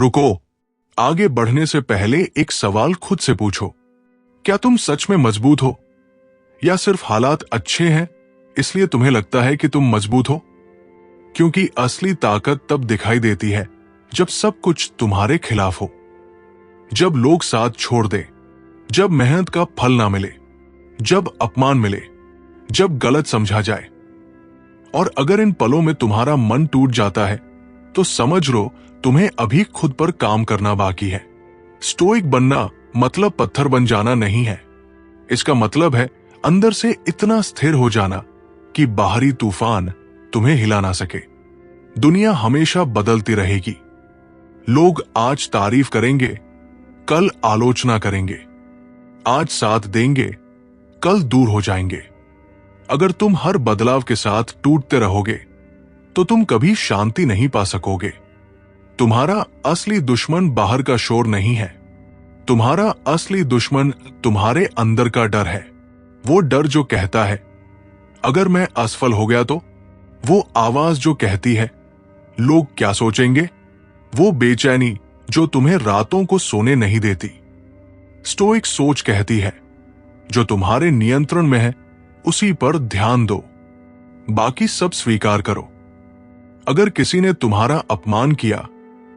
रुको, आगे बढ़ने से पहले एक सवाल खुद से पूछो, क्या तुम सच में मजबूत हो, या सिर्फ हालात अच्छे हैं इसलिए तुम्हें लगता है कि तुम मजबूत हो? क्योंकि असली ताकत तब दिखाई देती है जब सब कुछ तुम्हारे खिलाफ हो, जब लोग साथ छोड़ दे, जब मेहनत का फल ना मिले, जब अपमान मिले, जब गलत समझा जाए। और अगर इन पलों में तुम्हारा मन टूट जाता है तो समझ लो तुम्हें अभी खुद पर काम करना बाकी है। स्टोइक बनना मतलब पत्थर बन जाना नहीं है। इसका मतलब है अंदर से इतना स्थिर हो जाना कि बाहरी तूफान तुम्हें हिला ना सके। दुनिया हमेशा बदलती रहेगी। लोग आज तारीफ करेंगे, कल आलोचना करेंगे, आज साथ देंगे, कल दूर हो जाएंगे। अगर तुम हर बदलाव के साथ टूटते रहोगे तो तुम कभी शांति नहीं पा सकोगे। तुम्हारा असली दुश्मन बाहर का शोर नहीं है, तुम्हारा असली दुश्मन तुम्हारे अंदर का डर है। वो डर जो कहता है अगर मैं असफल हो गया तो, वो आवाज जो कहती है लोग क्या सोचेंगे, वो बेचैनी जो तुम्हें रातों को सोने नहीं देती। स्टोइक सोच कहती है जो तुम्हारे नियंत्रण में है उसी पर ध्यान दो, बाकी सब स्वीकार करो। अगर किसी ने तुम्हारा अपमान किया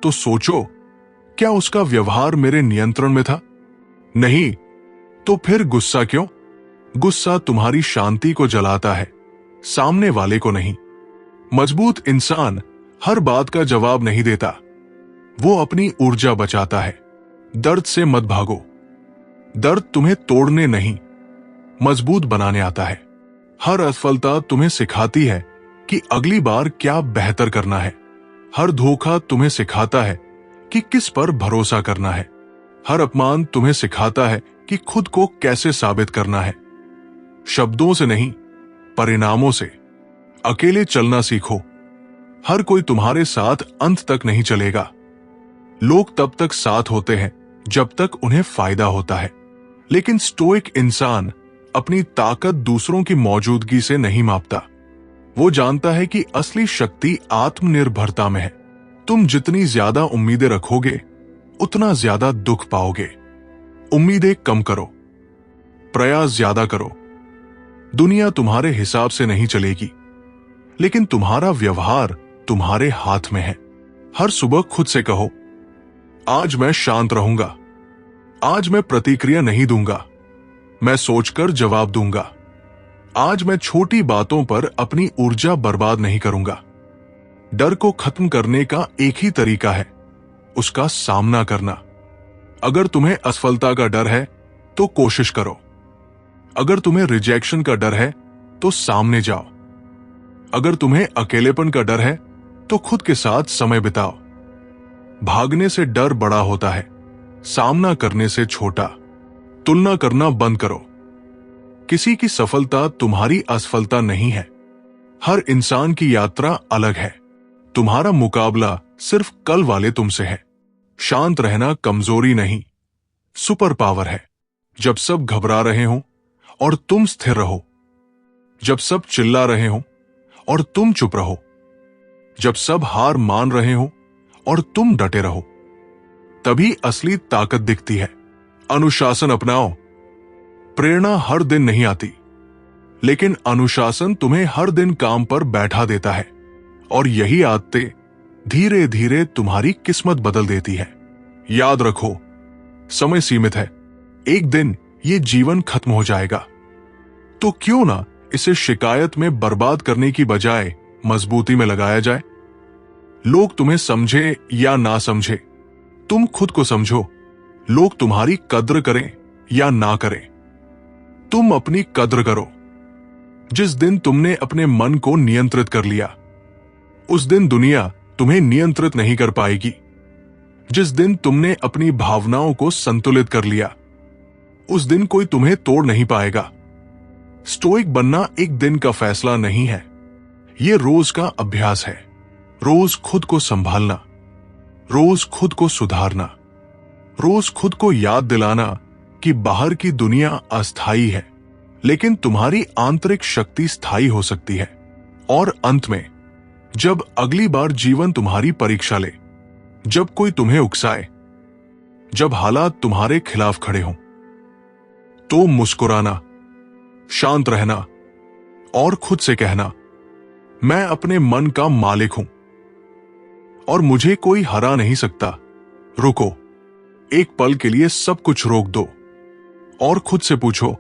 तो सोचो, क्या उसका व्यवहार मेरे नियंत्रण में था? नहीं, तो फिर गुस्सा क्यों? गुस्सा तुम्हारी शांति को जलाता है, सामने वाले को नहीं। मजबूत इंसान हर बात का जवाब नहीं देता, वो अपनी ऊर्जा बचाता है। दर्द से मत भागो, दर्द तुम्हें तोड़ने नहीं, मजबूत बनाने आता है। हर असफलता तुम्हें सिखाती है कि अगली बार क्या बेहतर करना है। हर धोखा तुम्हें सिखाता है कि किस पर भरोसा करना है। हर अपमान तुम्हें सिखाता है कि खुद को कैसे साबित करना है। शब्दों से नहीं, परिणामों से। अकेले चलना सीखो, हर कोई तुम्हारे साथ अंत तक नहीं चलेगा। लोग तब तक साथ होते हैं जब तक उन्हें फायदा होता है, लेकिन स्टोइक इंसान अपनी ताकत दूसरों की मौजूदगी से नहीं मापता। वो जानता है कि असली शक्ति आत्मनिर्भरता में है। तुम जितनी ज्यादा उम्मीदें रखोगे उतना ज्यादा दुख पाओगे। उम्मीदें कम करो, प्रयास ज्यादा करो। दुनिया तुम्हारे हिसाब से नहीं चलेगी, लेकिन तुम्हारा व्यवहार तुम्हारे हाथ में है। हर सुबह खुद से कहो, आज मैं शांत रहूंगा, आज मैं प्रतिक्रिया नहीं दूंगा, मैं सोचकर जवाब दूंगा, आज मैं छोटी बातों पर अपनी ऊर्जा बर्बाद नहीं करूंगा। डर को खत्म करने का एक ही तरीका है, उसका सामना करना। अगर तुम्हें असफलता का डर है तो कोशिश करो। अगर तुम्हें रिजेक्शन का डर है तो सामने जाओ। अगर तुम्हें अकेलेपन का डर है तो खुद के साथ समय बिताओ। भागने से डर बड़ा होता है, सामना करने से छोटा। तुलना करना बंद करो। किसी की सफलता तुम्हारी असफलता नहीं है। हर इंसान की यात्रा अलग है। तुम्हारा मुकाबला सिर्फ कल वाले तुमसे है। शांत रहना कमजोरी नहीं, सुपर पावर है। जब सब घबरा रहे हो और तुम स्थिर रहो, जब सब चिल्ला रहे हो और तुम चुप रहो, जब सब हार मान रहे हो और तुम डटे रहो, तभी असली ताकत दिखती है। अनुशासन अपनाओ। प्रेरणा हर दिन नहीं आती, लेकिन अनुशासन तुम्हें हर दिन काम पर बैठा देता है, और यही आदतें धीरे धीरे तुम्हारी किस्मत बदल देती है। याद रखो, समय सीमित है, एक दिन ये जीवन खत्म हो जाएगा। तो क्यों ना इसे शिकायत में बर्बाद करने की बजाय मजबूती में लगाया जाए। लोग तुम्हें समझे या ना समझे, तुम खुद को समझो। लोग तुम्हारी कद्र करें या ना करें, तुम अपनी कद्र करो। जिस दिन तुमने अपने मन को नियंत्रित कर लिया, उस दिन दुनिया तुम्हें नियंत्रित नहीं कर पाएगी। जिस दिन तुमने अपनी भावनाओं को संतुलित कर लिया, उस दिन कोई तुम्हें तोड़ नहीं पाएगा। स्टोइक बनना एक दिन का फैसला नहीं है, यह रोज का अभ्यास है। रोज खुद को संभालना, रोज खुद को सुधारना, रोज खुद को याद दिलाना कि बाहर की दुनिया अस्थायी है, लेकिन तुम्हारी आंतरिक शक्ति स्थायी हो सकती है। और अंत में, जब अगली बार जीवन तुम्हारी परीक्षा ले, जब कोई तुम्हें उकसाए, जब हालात तुम्हारे खिलाफ खड़े हों, तो मुस्कुराना, शांत रहना और खुद से कहना, मैं अपने मन का मालिक हूं और मुझे कोई हरा नहीं सकता। रुको, एक पल के लिए सब कुछ रोक दो और खुद से पूछो,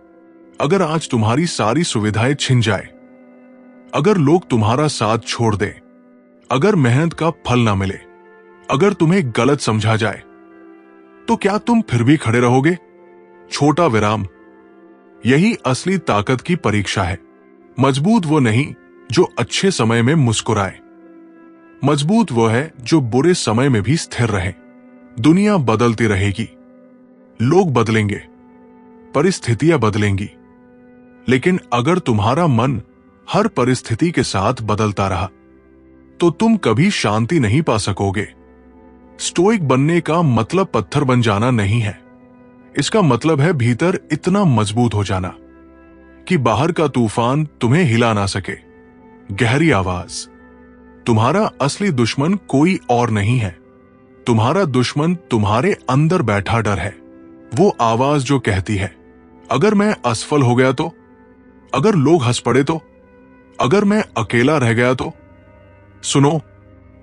अगर आज तुम्हारी सारी सुविधाएं छिन जाए, अगर लोग तुम्हारा साथ छोड़ दें, अगर मेहनत का फल ना मिले, अगर तुम्हें गलत समझा जाए, तो क्या तुम फिर भी खड़े रहोगे? छोटा विराम, यही असली ताकत की परीक्षा है। मजबूत वो नहीं जो अच्छे समय में मुस्कुराए, मजबूत वो है जो बुरे समय में भी स्थिर रहे। दुनिया बदलती रहेगी, लोग बदलेंगे, परिस्थितियां बदलेंगी, लेकिन अगर तुम्हारा मन हर परिस्थिति के साथ बदलता रहा, तो तुम कभी शांति नहीं पा सकोगे। स्टोइक बनने का मतलब पत्थर बन जाना नहीं है। इसका मतलब है भीतर इतना मजबूत हो जाना कि बाहर का तूफान तुम्हें हिला ना सके। गहरी आवाज, तुम्हारा असली दुश्मन कोई और नहीं है। तुम्हारा दुश्मन तुम्हारे अंदर बैठा डर है। वो आवाज जो कहती है, अगर मैं असफल हो गया तो, अगर लोग हंस पड़े तो, अगर मैं अकेला रह गया तो। सुनो,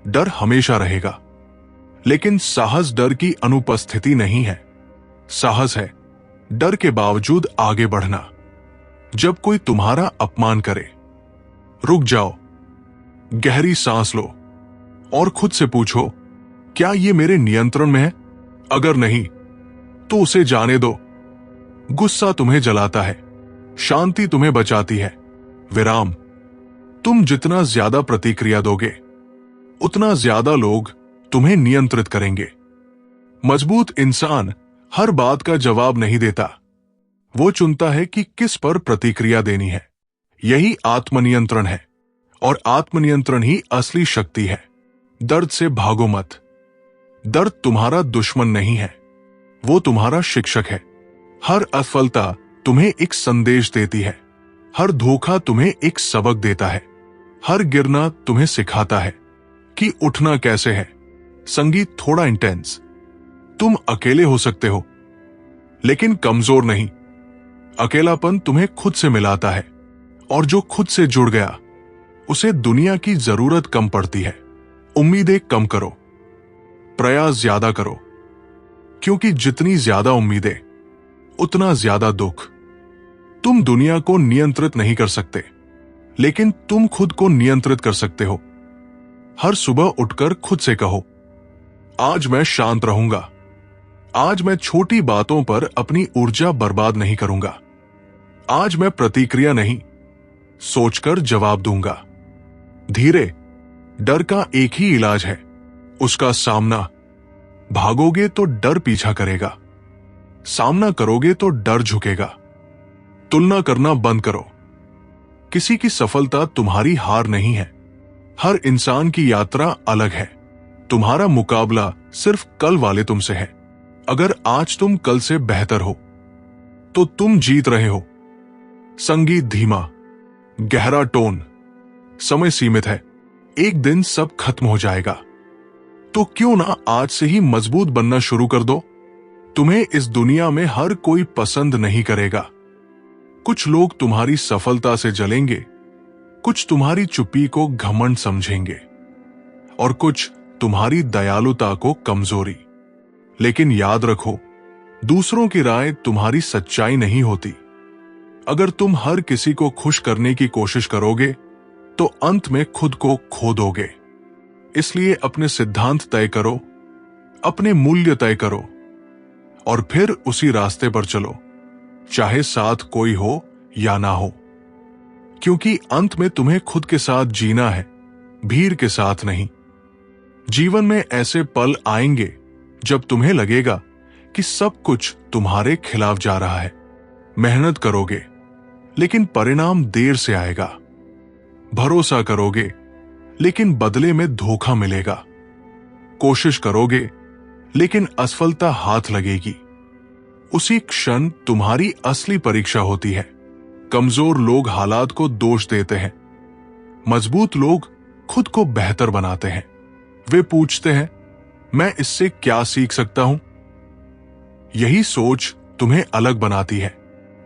डर हमेशा रहेगा, लेकिन साहस डर की अनुपस्थिति नहीं है। साहस है डर के बावजूद आगे बढ़ना। जब कोई तुम्हारा अपमान करे, रुक जाओ, गहरी सांस लो और खुद से पूछो, क्या ये मेरे नियंत्रण में है? अगर नहीं, तो उसे जाने दो। गुस्सा तुम्हें जलाता है, शांति तुम्हें बचाती है। विराम, तुम जितना ज्यादा प्रतिक्रिया दोगे, उतना ज्यादा लोग तुम्हें नियंत्रित करेंगे। मजबूत इंसान हर बात का जवाब नहीं देता, वो चुनता है कि किस पर प्रतिक्रिया देनी है। यही आत्मनियंत्रण है, और आत्मनियंत्रण ही असली शक्ति है। दर्द से भागो मत। दर्द तुम्हारा दुश्मन नहीं है, वो तुम्हारा शिक्षक है। हर असफलता तुम्हें एक संदेश देती है, हर धोखा तुम्हें एक सबक देता है, हर गिरना तुम्हें सिखाता है कि उठना कैसे है। संगीत थोड़ा इंटेंस, तुम अकेले हो सकते हो, लेकिन कमजोर नहीं। अकेलापन तुम्हें खुद से मिलाता है, और जो खुद से जुड़ गया, उसे दुनिया की जरूरत कम पड़ती है। उम्मीदें कम करो, प्रयास ज्यादा करो, क्योंकि जितनी ज्यादा उम्मीदें, उतना ज्यादा दुख। तुम दुनिया को नियंत्रित नहीं कर सकते, लेकिन तुम खुद को नियंत्रित कर सकते हो। हर सुबह उठकर खुद से कहो, आज मैं शांत रहूंगा, आज मैं छोटी बातों पर अपनी ऊर्जा बर्बाद नहीं करूंगा, आज मैं प्रतिक्रिया नहीं, सोचकर जवाब दूंगा। धीरे, डर का एक ही इलाज है, उसका सामना। भागोगे तो डर पीछा करेगा, सामना करोगे तो डर झुकेगा। तुलना करना बंद करो। किसी की सफलता तुम्हारी हार नहीं है। हर इंसान की यात्रा अलग है। तुम्हारा मुकाबला सिर्फ कल वाले तुमसे है। अगर आज तुम कल से बेहतर हो, तो तुम जीत रहे हो। संगीत धीमा, गहरा टोन। समय सीमित है, एक दिन सब खत्म हो जाएगा। तो क्यों ना आज से ही मजबूत बनना शुरू कर दो। तुम्हें इस दुनिया में हर कोई पसंद नहीं करेगा। कुछ लोग तुम्हारी सफलता से जलेंगे, कुछ तुम्हारी चुप्पी को घमंड समझेंगे, और कुछ तुम्हारी दयालुता को कमजोरी। लेकिन याद रखो, दूसरों की राय तुम्हारी सच्चाई नहीं होती। अगर तुम हर किसी को खुश करने की कोशिश करोगे, तो अंत में खुद को खो दोगे। इसलिए अपने सिद्धांत तय करो, अपने मूल्य तय करो, और फिर उसी रास्ते पर चलो, चाहे साथ कोई हो या ना हो। क्योंकि अंत में तुम्हें खुद के साथ जीना है, भीड़ के साथ नहीं। जीवन में ऐसे पल आएंगे जब तुम्हें लगेगा कि सब कुछ तुम्हारे खिलाफ जा रहा है। मेहनत करोगे, लेकिन परिणाम देर से आएगा। भरोसा करोगे, लेकिन बदले में धोखा मिलेगा। कोशिश करोगे, लेकिन असफलता हाथ लगेगी। उसी क्षण तुम्हारी असली परीक्षा होती है। कमजोर लोग हालात को दोष देते हैं, मजबूत लोग खुद को बेहतर बनाते हैं। वे पूछते हैं, मैं इससे क्या सीख सकता हूं? यही सोच तुम्हें अलग बनाती है।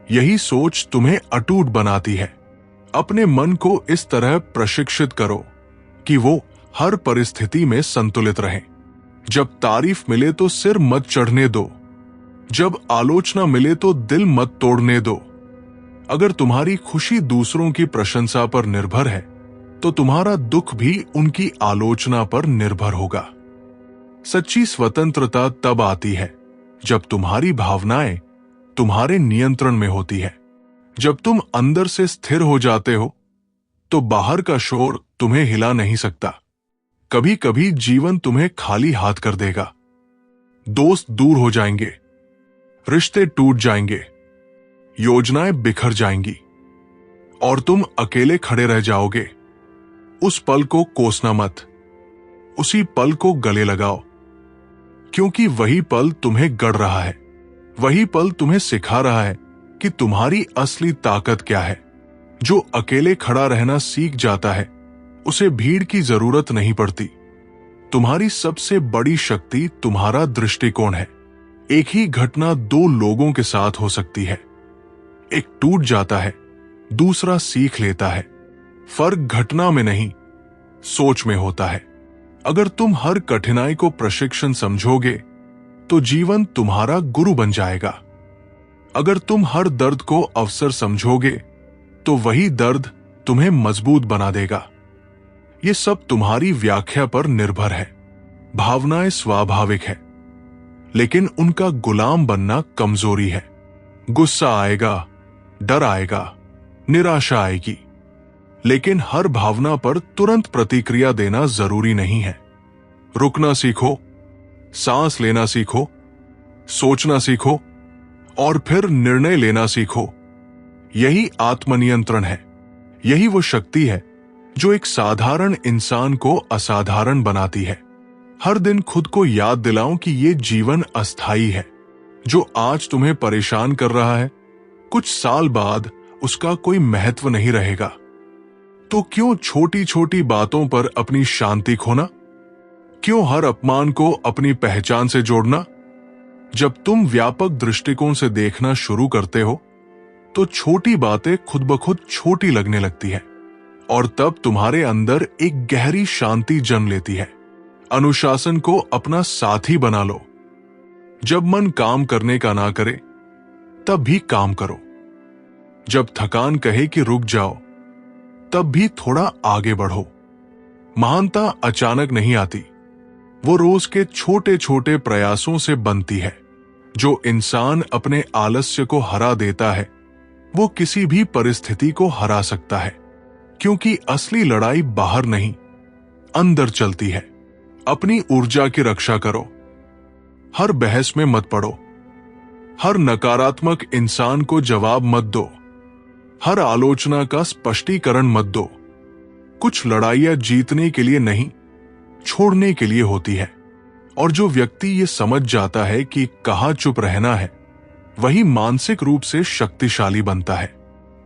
यही सोच तुम्हें अटूट बनाती है। अपने मन को इस तरह प्रशिक्षित करो कि वो हर परिस्थिति में संतुलित रहे। जब तारीफ मिले तो सिर मत चढ़ने दो। जब आलोचना मिले तो दिल मत तोड़ने दो। अगर तुम्हारी खुशी दूसरों की प्रशंसा पर निर्भर है तो तुम्हारा दुख भी उनकी आलोचना पर निर्भर होगा। सच्ची स्वतंत्रता तब आती है जब तुम्हारी भावनाएं तुम्हारे नियंत्रण में होती है। जब तुम अंदर से स्थिर हो जाते हो तो बाहर का शोर तुम्हें हिला नहीं सकता। कभी कभी जीवन तुम्हें खाली हाथ कर देगा। दोस्त दूर हो जाएंगे, रिश्ते टूट जाएंगे, योजनाएं बिखर जाएंगी और तुम अकेले खड़े रह जाओगे। उस पल को कोसना मत, उसी पल को गले लगाओ, क्योंकि वही पल तुम्हें गढ़ रहा है। वही पल तुम्हें सिखा रहा है कि तुम्हारी असली ताकत क्या है। जो अकेले खड़ा रहना सीख जाता है उसे भीड़ की जरूरत नहीं पड़ती। तुम्हारी सबसे बड़ी शक्ति तुम्हारा दृष्टिकोण है। एक ही घटना दो लोगों के साथ हो सकती है। एक टूट जाता है, दूसरा सीख लेता है। फर्क घटना में नहीं, सोच में होता है। अगर तुम हर कठिनाई को प्रशिक्षण समझोगे तो जीवन तुम्हारा गुरु बन जाएगा। अगर तुम हर दर्द को अवसर समझोगे तो वही दर्द तुम्हें मजबूत बना देगा। ये सब तुम्हारी व्याख्या पर निर्भर है। भावनाएं स्वाभाविक है, लेकिन उनका गुलाम बनना कमजोरी है। गुस्सा आएगा, डर आएगा, निराशा आएगी, लेकिन हर भावना पर तुरंत प्रतिक्रिया देना जरूरी नहीं है। रुकना सीखो, सांस लेना सीखो, सोचना सीखो और फिर निर्णय लेना सीखो। यही आत्मनियंत्रण है। यही वो शक्ति है जो एक साधारण इंसान को असाधारण बनाती है। हर दिन खुद को याद दिलाओ कि ये जीवन अस्थायी है। जो आज तुम्हें परेशान कर रहा है, कुछ साल बाद उसका कोई महत्व नहीं रहेगा। तो क्यों छोटी छोटी बातों पर अपनी शांति खोना? क्यों हर अपमान को अपनी पहचान से जोड़ना? जब तुम व्यापक दृष्टिकोण से देखना शुरू करते हो तो छोटी बातें खुद ब खुद छोटी लगने लगती है और तब तुम्हारे अंदर एक गहरी शांति जन्म लेती है। अनुशासन को अपना साथी बना लो। जब मन काम करने का ना करे तब भी काम करो। जब थकान कहे कि रुक जाओ तब भी थोड़ा आगे बढ़ो। महानता अचानक नहीं आती, वो रोज के छोटे छोटे प्रयासों से बनती है। जो इंसान अपने आलस्य को हरा देता है वो किसी भी परिस्थिति को हरा सकता है, क्योंकि असली लड़ाई बाहर नहीं, अंदर चलती है। अपनी ऊर्जा की रक्षा करो। हर बहस में मत पड़ो। हर नकारात्मक इंसान को जवाब मत दो। हर आलोचना का स्पष्टीकरण मत दो। कुछ लड़ाइयां जीतने के लिए नहीं, छोड़ने के लिए होती है। और जो व्यक्ति ये समझ जाता है कि कहाँ चुप रहना है, वही मानसिक रूप से शक्तिशाली बनता है।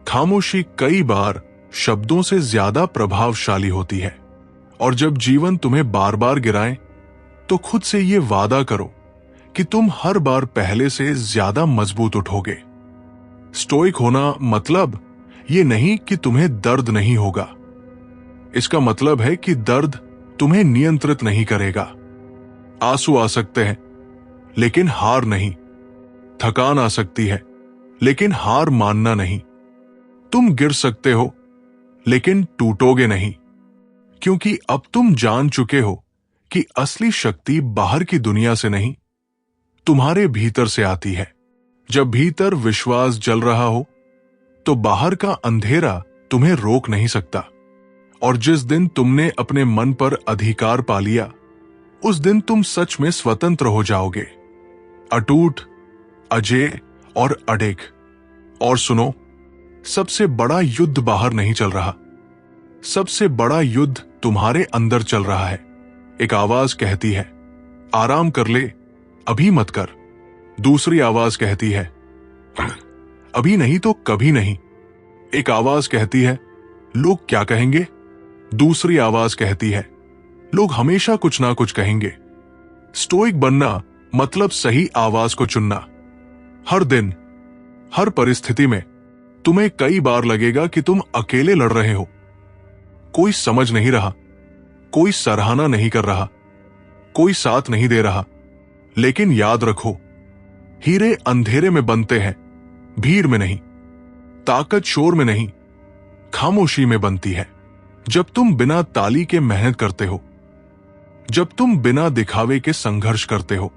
खामोशी कई बार शब्दों से ज्यादा प्रभावशाली होती है। और जब जीवन तुम्हें बार बार गिराए तो खुद से ये वादा करो कि तुम हर बार पहले से ज्यादा मजबूत उठोगे। स्टोइक होना मतलब ये नहीं कि तुम्हें दर्द नहीं होगा। इसका मतलब है कि दर्द तुम्हें नियंत्रित नहीं करेगा। आंसू आ सकते हैं लेकिन हार नहीं। थकान आ सकती है लेकिन हार मानना नहीं। तुम गिर सकते हो लेकिन टूटोगे नहीं, क्योंकि अब तुम जान चुके हो कि असली शक्ति बाहर की दुनिया से नहीं, तुम्हारे भीतर से आती है। जब भीतर विश्वास जल रहा हो तो बाहर का अंधेरा तुम्हें रोक नहीं सकता। और जिस दिन तुमने अपने मन पर अधिकार पा लिया, उस दिन तुम सच में स्वतंत्र हो जाओगे, अटूट, अजेय और अडिग। और सुनो, सबसे बड़ा युद्ध बाहर नहीं चल रहा, सबसे बड़ा युद्ध तुम्हारे अंदर चल रहा है। एक आवाज कहती है, आराम कर ले, अभी मत कर। दूसरी आवाज कहती है, अभी नहीं तो कभी नहीं। एक आवाज कहती है, लोग क्या कहेंगे? दूसरी आवाज कहती है, लोग हमेशा कुछ ना कुछ कहेंगे। स्टोइक बनना मतलब सही आवाज को चुनना। हर दिन, हर परिस्थिति में तुम्हें कई बार लगेगा कि तुम अकेले लड़ रहे हो। कोई समझ नहीं रहा, कोई सराहना नहीं कर रहा, कोई साथ नहीं दे रहा। लेकिन याद रखो, हीरे अंधेरे में बनते हैं, भीड़ में नहीं। ताकत शोर में नहीं, खामोशी में बनती है। जब तुम बिना ताली के मेहनत करते हो, जब तुम बिना दिखावे के संघर्ष करते हो,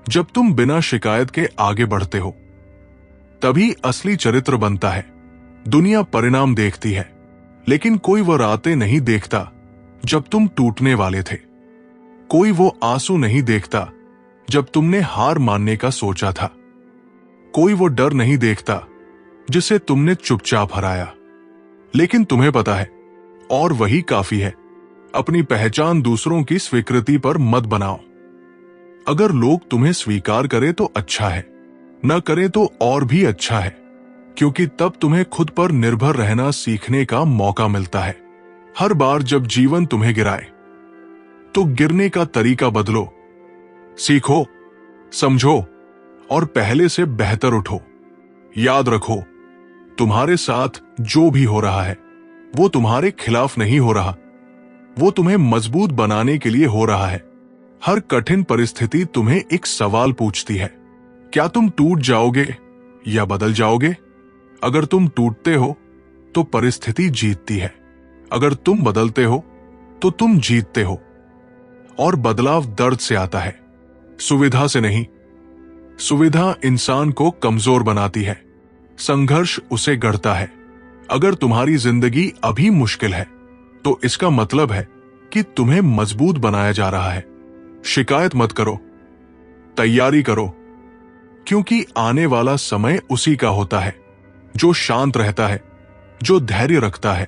जब तुम बिना शिकायत के आगे बढ़ते हो, तभी असली चरित्र बनता है। दुनिया परिणाम देखती है, लेकिन कोई वो रातें नहीं देखता जब तुम टूटने वाले थे। कोई वो आंसू नहीं देखता जब तुमने हार मानने का सोचा था। कोई वो डर नहीं देखता जिसे तुमने चुपचाप हराया। लेकिन तुम्हें पता है, और वही काफी है। अपनी पहचान दूसरों की स्वीकृति पर मत बनाओ। अगर लोग तुम्हें स्वीकार करें तो अच्छा है, न करें तो और भी अच्छा है, क्योंकि तब तुम्हें खुद पर निर्भर रहना सीखने का मौका मिलता है। हर बार जब जीवन तुम्हें गिराए, तो गिरने का तरीका बदलो, सीखो, समझो और पहले से बेहतर उठो। याद रखो, तुम्हारे साथ जो भी हो रहा है वो तुम्हारे खिलाफ नहीं हो रहा, वो तुम्हें मजबूत बनाने के लिए हो रहा है। हर कठिन परिस्थिति तुम्हें एक सवाल पूछती है, क्या तुम टूट जाओगे या बदल जाओगे? अगर तुम टूटते हो तो परिस्थिति जीतती है, अगर तुम बदलते हो तो तुम जीतते हो। और बदलाव दर्द से आता है, सुविधा से नहीं। सुविधा इंसान को कमजोर बनाती है, संघर्ष उसे गढ़ता है। अगर तुम्हारी जिंदगी अभी मुश्किल है तो इसका मतलब है कि तुम्हें मजबूत बनाया जा रहा है। शिकायत मत करो, तैयारी करो, क्योंकि आने वाला समय उसी का होता है जो शांत रहता है, जो धैर्य रखता है,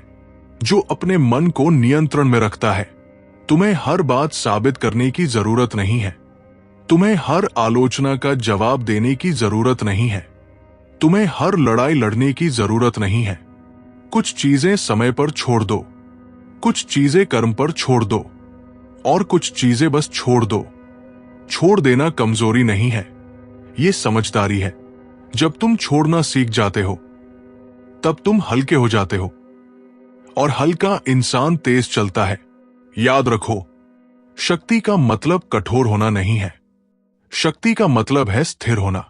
जो अपने मन को नियंत्रण में रखता है। तुम्हें हर बात साबित करने की जरूरत नहीं है, तुम्हें हर आलोचना का जवाब देने की जरूरत नहीं है, तुम्हें हर लड़ाई लड़ने की जरूरत नहीं है। कुछ चीजें समय पर छोड़ दो, कुछ चीजें कर्म पर छोड़ दो, और कुछ चीजें बस छोड़ दो। छोड़ देना कमजोरी नहीं है, ये समझदारी है। जब तुम छोड़ना सीख जाते हो तब तुम हल्के हो जाते हो, और हल्का इंसान तेज चलता है। याद रखो, शक्ति का मतलब कठोर होना नहीं है, शक्ति का मतलब है स्थिर होना।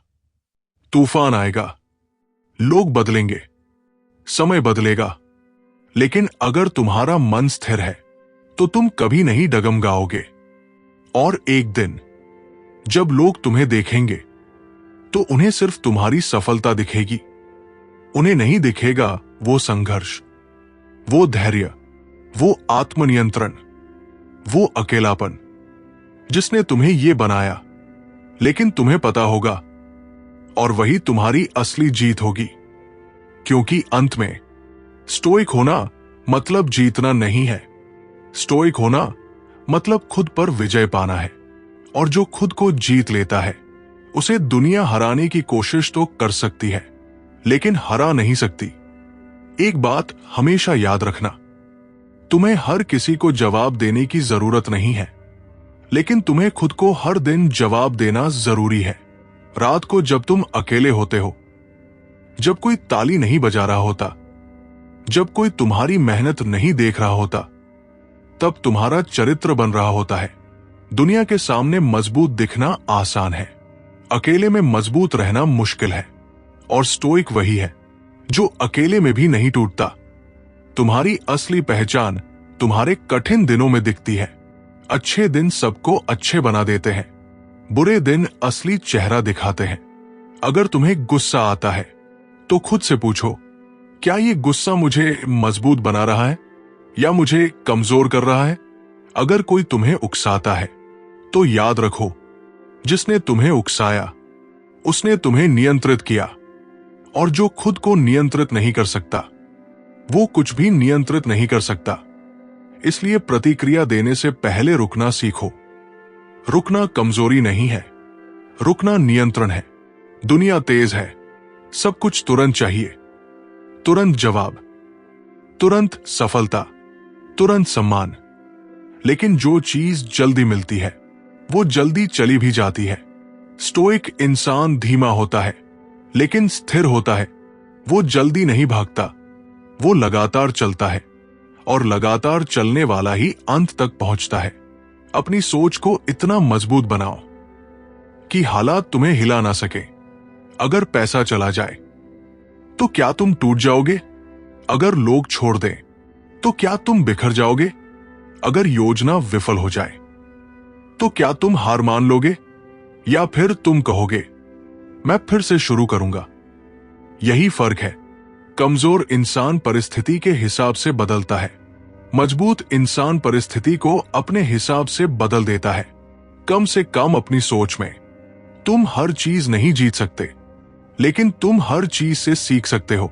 तूफान आएगा, लोग बदलेंगे, समय बदलेगा, लेकिन अगर तुम्हारा मन स्थिर है तो तुम कभी नहीं डगमगाओगे। और एक दिन जब लोग तुम्हें देखेंगे तो उन्हें सिर्फ तुम्हारी सफलता दिखेगी, उन्हें नहीं दिखेगा वो संघर्ष, वो धैर्य, वो आत्मनियंत्रण, वो अकेलापन जिसने तुम्हें ये बनाया। लेकिन तुम्हें पता होगा, और वही तुम्हारी असली जीत होगी। क्योंकि अंत में स्टोइक होना मतलब जीतना नहीं है, स्टोइक होना मतलब खुद पर विजय पाना है। और जो खुद को जीत लेता है उसे दुनिया हराने की कोशिश तो कर सकती है, लेकिन हरा नहीं सकती। एक बात हमेशा याद रखना, तुम्हें हर किसी को जवाब देने की जरूरत नहीं है, लेकिन तुम्हें खुद को हर दिन जवाब देना जरूरी है। रात को जब तुम अकेले होते हो, जब कोई ताली नहीं बजा रहा होता, जब कोई तुम्हारी मेहनत नहीं देख रहा होता, तब तुम्हारा चरित्र बन रहा होता है। दुनिया के सामने मजबूत दिखना आसान है, अकेले में मजबूत रहना मुश्किल है। और स्टोइक वही है जो अकेले में भी नहीं टूटता। तुम्हारी असली पहचान तुम्हारे कठिन दिनों में दिखती है। अच्छे दिन सबको अच्छे बना देते हैं, बुरे दिन असली चेहरा दिखाते हैं। अगर तुम्हें गुस्सा आता है तो खुद से पूछो, क्या ये गुस्सा मुझे मजबूत बना रहा है या मुझे कमजोर कर रहा है? अगर कोई तुम्हें उकसाता है तो याद रखो, जिसने तुम्हें उकसाया उसने तुम्हें नियंत्रित किया। और जो खुद को नियंत्रित नहीं कर सकता वो कुछ भी नियंत्रित नहीं कर सकता। इसलिए प्रतिक्रिया देने से पहले रुकना सीखो। रुकना कमजोरी नहीं है, रुकना नियंत्रण है। दुनिया तेज है, सब कुछ तुरंत चाहिए, तुरंत जवाब, तुरंत सफलता, तुरंत सम्मान। लेकिन जो चीज जल्दी मिलती है वो जल्दी चली भी जाती है। स्टोइक इंसान धीमा होता है लेकिन स्थिर होता है। वो जल्दी नहीं भागता, वो लगातार चलता है और लगातार चलने वाला ही अंत तक पहुंचता है। अपनी सोच को इतना मजबूत बनाओ कि हालात तुम्हें हिला ना सके। अगर पैसा चला जाए तो क्या तुम टूट जाओगे? अगर लोग छोड़ दें तो क्या तुम बिखर जाओगे? अगर योजना विफल हो जाए तो क्या तुम हार मान लोगे? या फिर तुम कहोगे मैं फिर से शुरू करूंगा? यही फर्क है। कमजोर इंसान परिस्थिति के हिसाब से बदलता है, मजबूत इंसान परिस्थिति को अपने हिसाब से बदल देता है। कम से कम अपनी सोच में। तुम हर चीज नहीं जीत सकते, लेकिन तुम हर चीज से सीख सकते हो,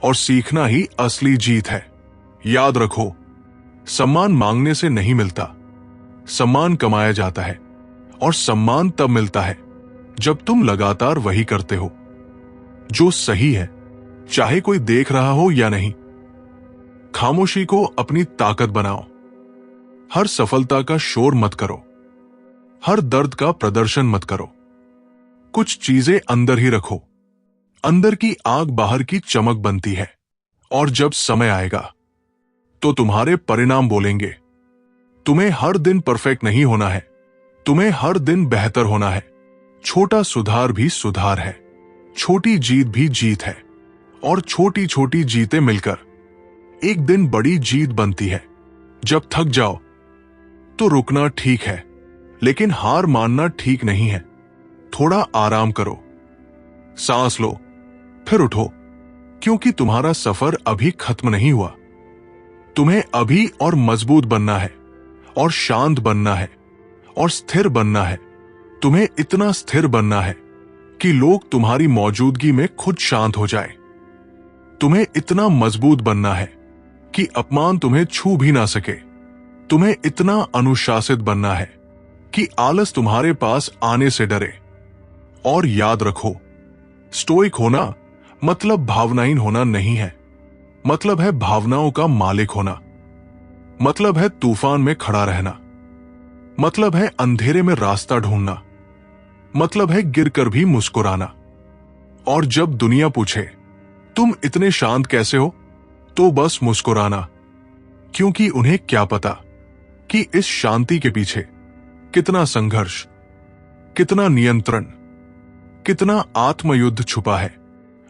और सीखना ही असली जीत है। याद रखो, सम्मान मांगने से नहीं मिलता, सम्मान कमाया जाता है, और सम्मान तब मिलता है जब तुम लगातार वही करते हो जो सही है, चाहे कोई देख रहा हो या नहीं। खामोशी को अपनी ताकत बनाओ। हर सफलता का शोर मत करो, हर दर्द का प्रदर्शन मत करो। कुछ चीजें अंदर ही रखो। अंदर की आग बाहर की चमक बनती है, और जब समय आएगा तो तुम्हारे परिणाम बोलेंगे। तुम्हें हर दिन परफेक्ट नहीं होना है, तुम्हें हर दिन बेहतर होना है। छोटा सुधार भी सुधार है, छोटी जीत भी जीत है, और छोटी छोटी जीतें मिलकर एक दिन बड़ी जीत बनती है। जब थक जाओ तो रुकना ठीक है, लेकिन हार मानना ठीक नहीं है। थोड़ा आराम करो, सांस लो, फिर उठो, क्योंकि तुम्हारा सफर अभी खत्म नहीं हुआ। तुम्हें अभी और मजबूत बनना है, और शांत बनना है, और स्थिर बनना है। तुम्हें इतना स्थिर बनना है कि लोग तुम्हारी मौजूदगी में खुद शांत हो जाए। तुम्हें इतना मजबूत बनना है कि अपमान तुम्हें छू भी ना सके। तुम्हें इतना अनुशासित बनना है कि आलस तुम्हारे पास आने से डरे। और याद रखो, स्टोइक होना मतलब भावनाहीन होना नहीं है। मतलब है भावनाओं का मालिक होना। मतलब है तूफान में खड़ा रहना। मतलब है अंधेरे में रास्ता ढूंढना। मतलब है गिरकर भी मुस्कुराना। और जब दुनिया पूछे तुम इतने शांत कैसे हो, तो बस मुस्कुराना, क्योंकि उन्हें क्या पता कि इस शांति के पीछे कितना संघर्ष, कितना नियंत्रण, कितना आत्मयुद्ध छुपा है।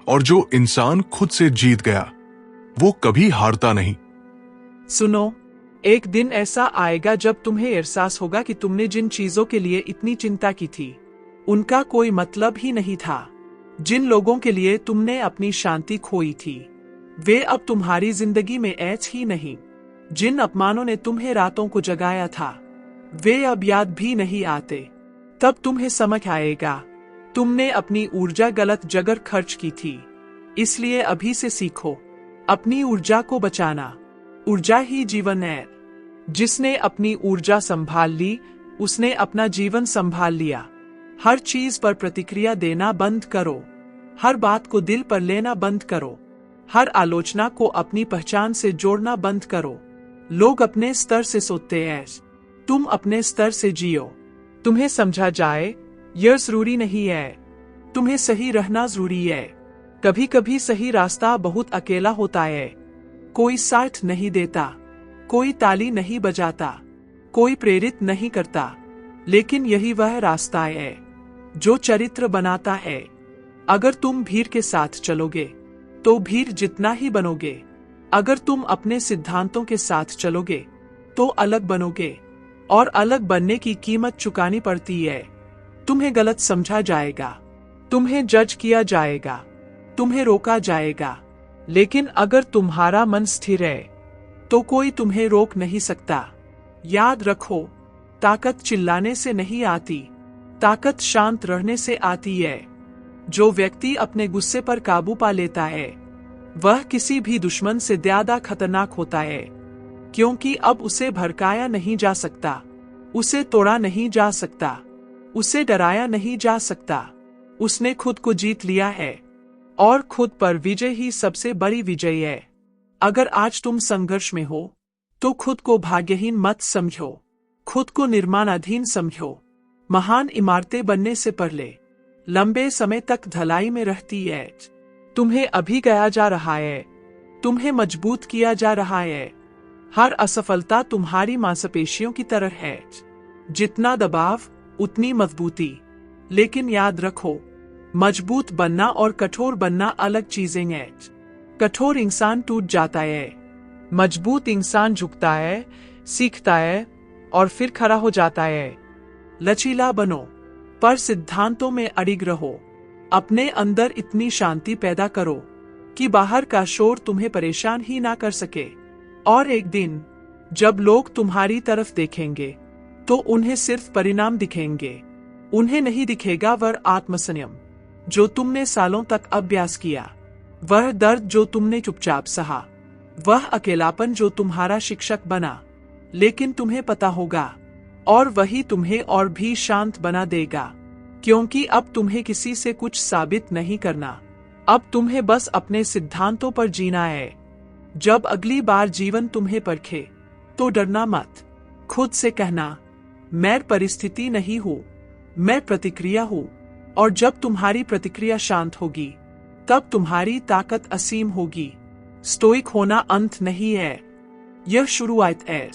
और जो इंसान खुद से जीत गया वो कभी हारता नहीं। सुनो, एक दिन ऐसा आएगा जब तुम्हें एहसास होगा कि तुमने जिन चीजों के लिए इतनी चिंता की थी उनका कोई मतलब ही नहीं था। जिन लोगों के लिए तुमने अपनी शांति खोई थी वे अब तुम्हारी जिंदगी में ऐच ही नहीं। जिन अपमानों ने तुम्हें रातों को जगाया था वे अब याद भी नहीं आते। तब तुम्हें समझ आएगा तुमने अपनी ऊर्जा गलत जगह खर्च की थी। इसलिए अभी से सीखो अपनी ऊर्जा को बचाना। ऊर्जा ही जीवन है। जिसने अपनी ऊर्जा संभाल ली उसने अपना जीवन संभाल लिया। हर चीज पर प्रतिक्रिया देना बंद करो। हर बात को दिल पर लेना बंद करो। हर आलोचना को अपनी पहचान से जोड़ना बंद करो। लोग अपने स्तर से सोचते हैं, तुम अपने स्तर से जियो। तुम्हें समझा जाए यह जरूरी नहीं है, तुम्हें सही रहना जरूरी है। कभी कभी सही रास्ता बहुत अकेला होता है। कोई साथ नहीं देता, कोई ताली नहीं बजाता, कोई प्रेरित नहीं करता, लेकिन यही वह रास्ता है जो चरित्र बनाता है। अगर तुम भीड़ के साथ चलोगे तो भीड़ जितना ही बनोगे। अगर तुम अपने सिद्धांतों के साथ चलोगे तो अलग बनोगे, और अलग बनने की कीमत चुकानी पड़ती है। तुम्हें गलत समझा जाएगा, तुम्हें जज किया जाएगा, तुम्हें रोका जाएगा, लेकिन अगर तुम्हारा मन स्थिर है तो कोई तुम्हें रोक नहीं सकता। याद रखो, ताकत चिल्लाने से नहीं आती, ताकत शांत रहने से आती है। जो व्यक्ति अपने गुस्से पर काबू पा लेता है वह किसी भी दुश्मन से ज्यादा खतरनाक होता है, क्योंकि अब उसे भड़काया नहीं जा सकता, उसे तोड़ा नहीं जा सकता, उसे डराया नहीं जा सकता। उसने खुद को जीत लिया है, और खुद पर विजय ही सबसे बड़ी विजय है। अगर आज तुम संघर्ष में हो तो खुद को भाग्यहीन मत समझो। खुद को निर्माणाधीन समझो। महान इमारतें बनने से पहले लंबे समय तक ढलाई में रहती है। तुम्हें अभी गया जा रहा है, तुम्हें मजबूत किया जा रहा है। हर असफलता तुम्हारी मांसपेशियों की तरह है, जितना दबाव उतनी मजबूती। लेकिन याद रखो, मजबूत बनना और कठोर बनना अलग चीजें हैं। कठोर इंसान टूट जाता है, मजबूत इंसान झुकता है, सीखता है और फिर खड़ा हो जाता है। लचीला बनो, पर सिद्धांतों में अडिग रहो। अपने अंदर इतनी शांति पैदा करो कि बाहर का शोर तुम्हें परेशान ही ना कर सके। और एक दिन जब लोग तुम्हारी तरफ देखेंगे तो उन्हें सिर्फ परिणाम दिखेंगे, उन्हें नहीं दिखेगा वह आत्मसंयम जो तुमने सालों तक अभ्यास किया, वह दर्द जो तुमने चुपचाप सहा, वह अकेलापन जो तुम्हारा शिक्षक बना। लेकिन तुम्हें पता होगा, और वही तुम्हें और भी शांत बना देगा, क्योंकि अब तुम्हें किसी से कुछ साबित नहीं करना। अब तुम्हें बस अपने सिद्धांतों पर जीना है। जब अगली बार जीवन तुम्हें परखे तो डरना मत। खुद से कहना, मैं परिस्थिति नहीं हूं, मैं प्रतिक्रिया हूं। और जब तुम्हारी प्रतिक्रिया शांत होगी तब तुम्हारी ताकत असीम होगी। स्टोइक होना अंत नहीं है, यह शुरुआत है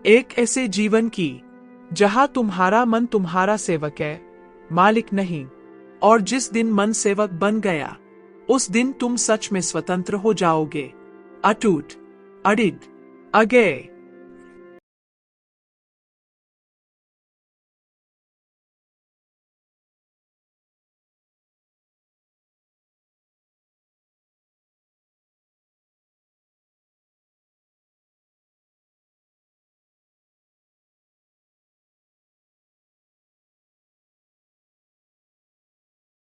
एक ऐसे जीवन की जहां तुम्हारा मन तुम्हारा सेवक है, मालिक नहीं। और जिस दिन मन सेवक बन गया, उस दिन तुम सच में स्वतंत्र हो जाओगे। अटूट, अडिग, अगेय।